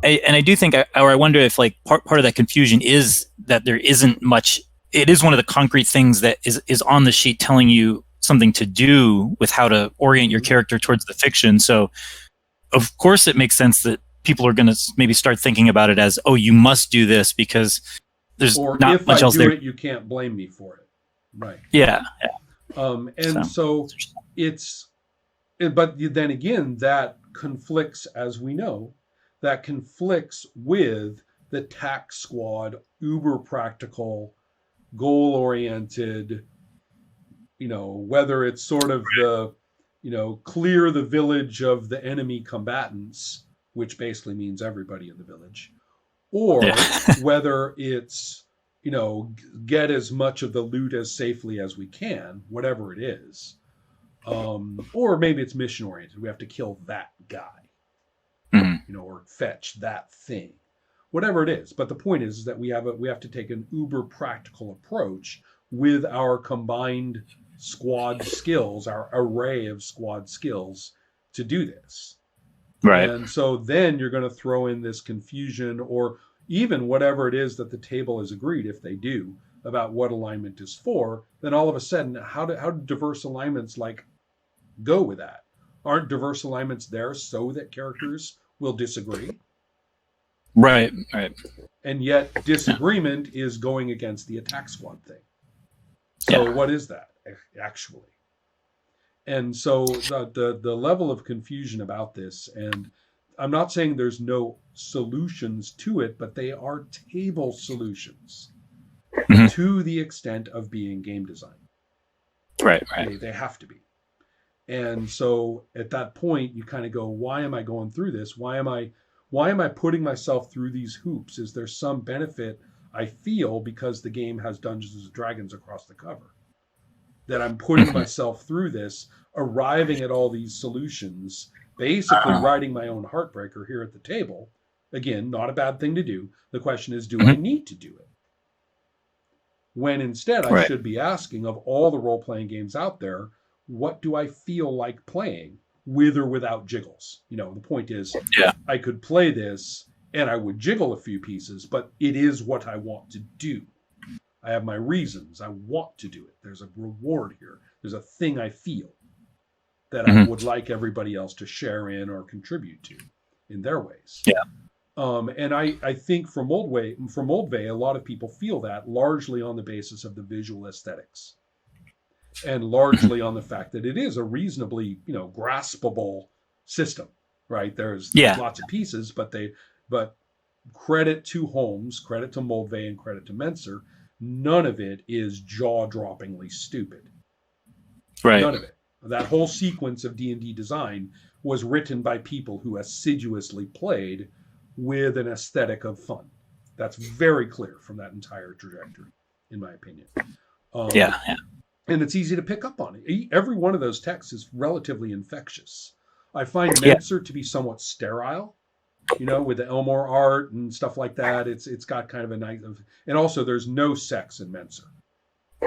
I do think, or I wonder if like part of that confusion is that there isn't much. It is one of the concrete things that is on the sheet telling you something to do with how to orient your character towards the fiction. So of course it makes sense that people are going to maybe start thinking about it as, oh, you must do this because there's Or not if much I else do there. it, you can't blame me for it. Right. Yeah. And so it's, but then again, that conflicts, as we know, that conflicts with the tax squad, uber practical, goal oriented, whether it's sort of the, clear the village of the enemy combatants, which basically means everybody in the village, or Yeah. whether it's, get as much of the loot as safely as we can, whatever it is. Or maybe it's mission oriented. We have to kill that guy, or fetch that thing, whatever it is. But the point is that we have to take an uber practical approach with our combined squad skills, our array of squad skills to do this. Right. And so then you're going to throw in this confusion, or even whatever it is that the table has agreed, if they do, about what alignment is for. Then all of a sudden, how do diverse alignments like go with that? Aren't diverse alignments there so that characters will disagree? Right. Right. And yet disagreement is going against the attack squad thing. So what is that actually? And so the level of confusion about this, and I'm not saying there's no solutions to it, but they are table solutions to the extent of being game design. Right. Right. They have to be. And so at that point, you kind of go, why am I going through this? Why am I putting myself through these hoops? Is there some benefit I feel because the game has Dungeons and Dragons across the cover? That I'm putting myself through this, arriving at all these solutions, basically writing my own heartbreaker here at the table. Again, not a bad thing to do. The question is, do I need to do it? When instead I should be asking, of all the role-playing games out there, what do I feel like playing with or without jiggles? The point is, I could play this and I would jiggle a few pieces, but it is what I want to do. I have my reasons. I want to do it. There's a reward here. There's a thing I feel that I would like everybody else to share in or contribute to in their ways. Yeah. And I think for Moldvay, a lot of people feel that largely on the basis of the visual aesthetics, and largely on the fact that it is a reasonably, graspable system, right? There's lots of pieces, but credit to Holmes, credit to Moldvay, and credit to Menser, none of it is jaw-droppingly stupid. Right. None of it. That whole sequence of D&D design was written by people who assiduously played with an aesthetic of fun. That's very clear from that entire trajectory, in my opinion. And it's easy to pick up on it. Every one of those texts is relatively infectious. I find Menser to be somewhat sterile, with the Elmore art and stuff like that. It's got kind of a nice, and also there's no sex in Menser.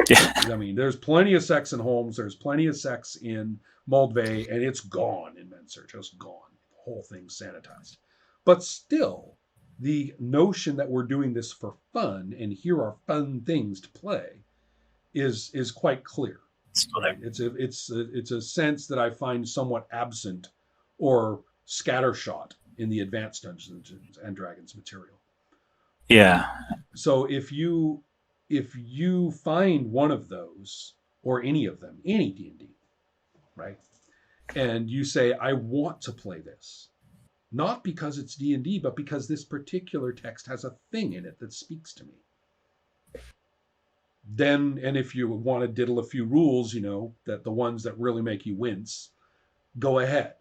Yeah. I mean, there's plenty of sex in Holmes. There's plenty of sex in Moldvay, and it's gone in Menser, just gone. The whole thing's sanitized. But still, the notion that we're doing this for fun and here are fun things to play is quite clear. Right? It's a sense that I find somewhat absent or scattershot in the advanced Dungeons and Dragons material. Yeah. So if you find one of those or any of them, any D&D, right, and you say, I want to play this, not because it's D&D, but because this particular text has a thing in it that speaks to me. Then, and if you want to diddle a few rules, that the ones that really make you wince, go ahead.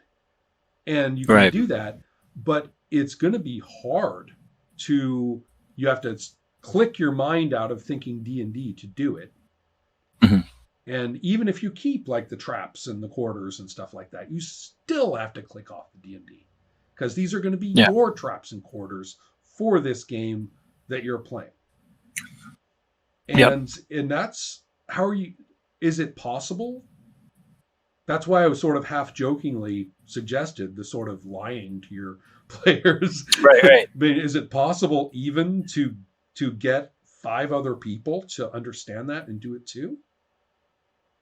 And you can do that, but it's going to be hard you have to click your mind out of thinking D&D to do it. And even if you keep like the traps and the quarters and stuff like that, you still have to click off the D&D. Because these are going to be your traps and quarters for this game that you're playing. And that's is it possible? That's why I was sort of half jokingly suggested the sort of lying to your players. Right, right. I mean, is it possible even to get 5 other people to understand that and do it too?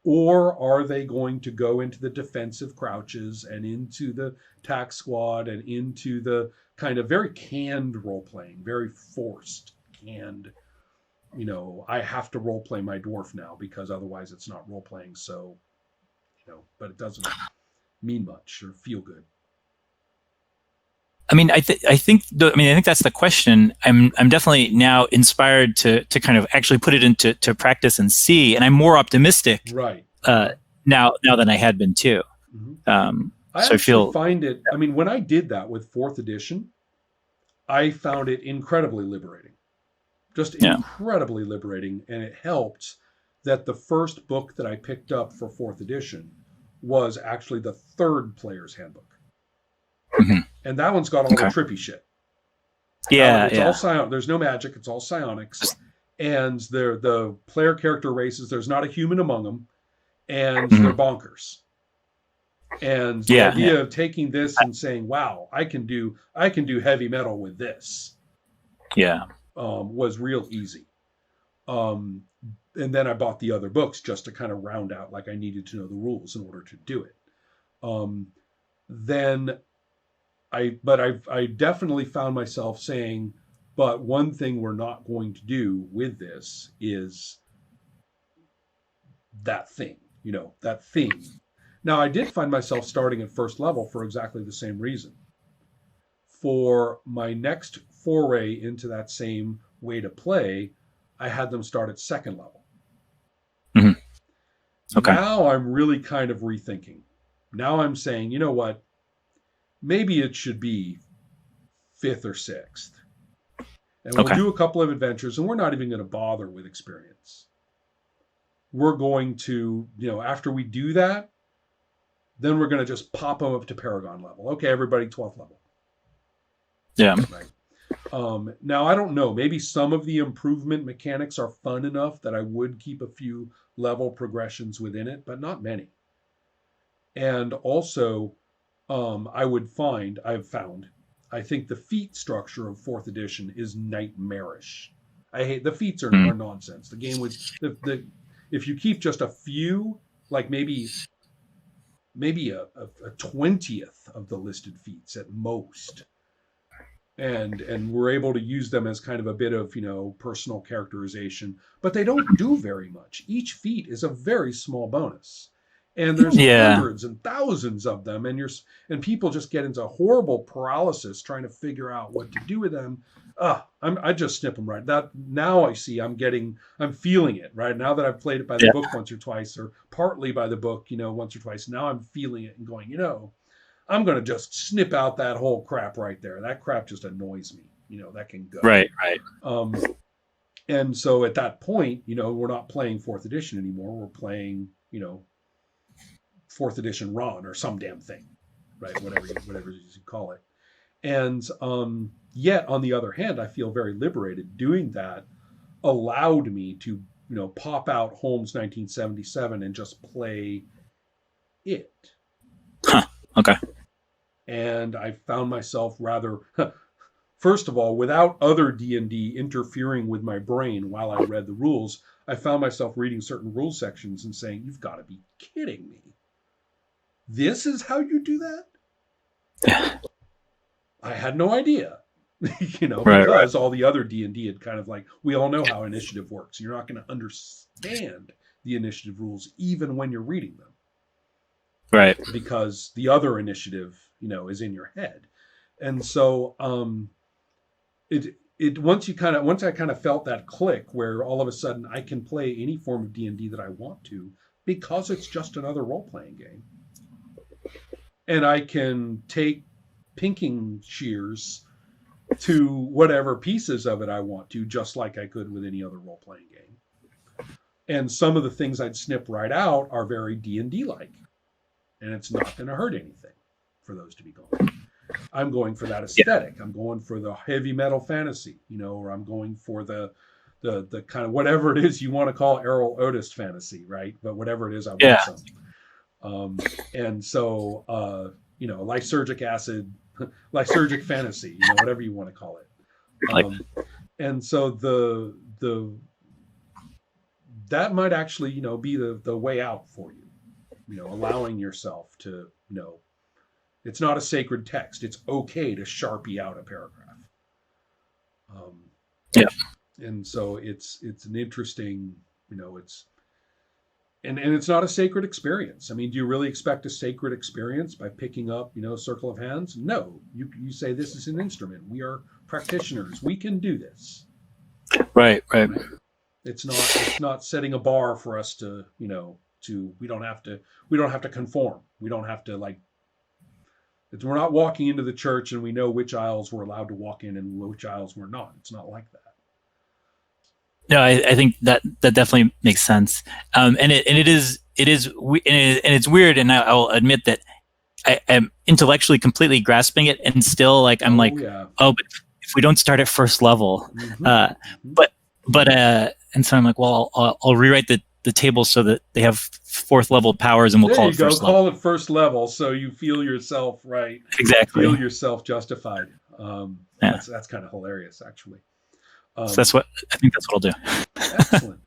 Or are they going to go into the defensive crouches and into the tack squad and into the kind of very canned role playing, very forced, canned, I have to role play my dwarf now because otherwise it's not role playing. So, but it doesn't mean much or feel good. I mean, I think that's the question. I'm definitely now inspired to kind of actually put it into practice and see, and I'm more optimistic, right? Now than I had been too. Mm-hmm. I find it. I mean, when I did that with 4th edition, I found it incredibly liberating, just incredibly liberating, and it helped that the first book that I picked up for 4th edition was actually the 3rd player's handbook. Mm-hmm. And that one's got all the trippy shit. Yeah, it's all psionic. There's no magic. It's all psionics, and they're the player character races. There's not a human among them, and they're bonkers. And the idea of taking this and saying, "Wow, I can do heavy metal with this," was real easy. And then I bought the other books just to kind of round out, like I needed to know the rules in order to do it. I definitely found myself saying, but one thing we're not going to do with this is that thing, that thing. Now, I did find myself starting at 1st level for exactly the same reason. For my next foray into that same way to play, I had them start at 2nd level. Mm-hmm. Okay. Now I'm really kind of rethinking. Now I'm saying, you know what? Maybe it should be 5th or 6th. And we'll do a couple of adventures, and we're not even going to bother with experience. We're going to, after we do that, then we're going to just pop them up to Paragon level. Okay, everybody 12th level. Yeah. Right. Now, I don't know. Maybe some of the improvement mechanics are fun enough that I would keep a few level progressions within it, but not many. And also, I think the feat structure of 4th edition is nightmarish. I hate the feats are nonsense. The game would if you keep just a few, like maybe a 20th of the listed feats at most, and we're able to use them as kind of a bit of personal characterization, but they don't do very much. Each feat is a very small bonus. And there's hundreds and thousands of them, and people just get into horrible paralysis trying to figure out what to do with them. I just snip them right. That now I see I'm feeling it right now that I've played it by the book once or twice, or partly by the book, once or twice. Now I'm feeling it and going, I'm going to just snip out that whole crap right there. That crap just annoys me. That can go. Right. And so at that point, we're not playing 4th edition anymore. We're playing, 4th edition Ron or some damn thing, right? Whatever you call it. And yet, on the other hand, I feel very liberated. Doing that allowed me to, pop out Holmes 1977 and just play it. Huh. Okay. And I found myself rather, first of all, without other D&D interfering with my brain while I read the rules, I found myself reading certain rule sections and saying, "You've got to be kidding me. This is how you do that?" I had no idea, because all the other D&D had kind of like, we all know how initiative works. You're not going to understand the initiative rules even when you're reading them. Right. Because the other initiative, is in your head. And so once I kind of felt that click where all of a sudden I can play any form of D&D that I want to because it's just another role-playing game. And I can take pinking shears to whatever pieces of it I want to, just like I could with any other role-playing game. And some of the things I'd snip right out are very D&D-like. And it's not going to hurt anything for those to be gone. I'm going for that aesthetic. I'm going for the heavy metal fantasy, or I'm going for the kind of whatever it is you want to call Errol Otis fantasy, right? But whatever it is, I want some. And so, lysergic acid, lysergic fantasy, whatever you want to call it. Like, And so the that might actually, be the way out for you. Allowing yourself to, it's not a sacred text. It's okay to Sharpie out a paragraph. Um, yeah. And so it's an interesting, it's and it's not a sacred experience. I mean, do you really expect a sacred experience by picking up, Circle of Hands? No. You say this is an instrument. We are practitioners. We can do this. Right. It's not setting a bar for us to, we don't have to conform. We don't have to we're not walking into the church and we know which aisles we're allowed to walk in and which aisles we're not. It's not like that. No, I think that definitely makes sense. And it's weird. And I'll admit that I am intellectually completely grasping it, and still I'm but if we don't start at first level, and so I'm like, well, I'll rewrite the table so that they have fourth level powers, and we'll call it first level. Call it first level, so you feel yourself right. Exactly. Feel yourself justified. That's kind of hilarious, actually. So I think that's what I'll do. Excellent.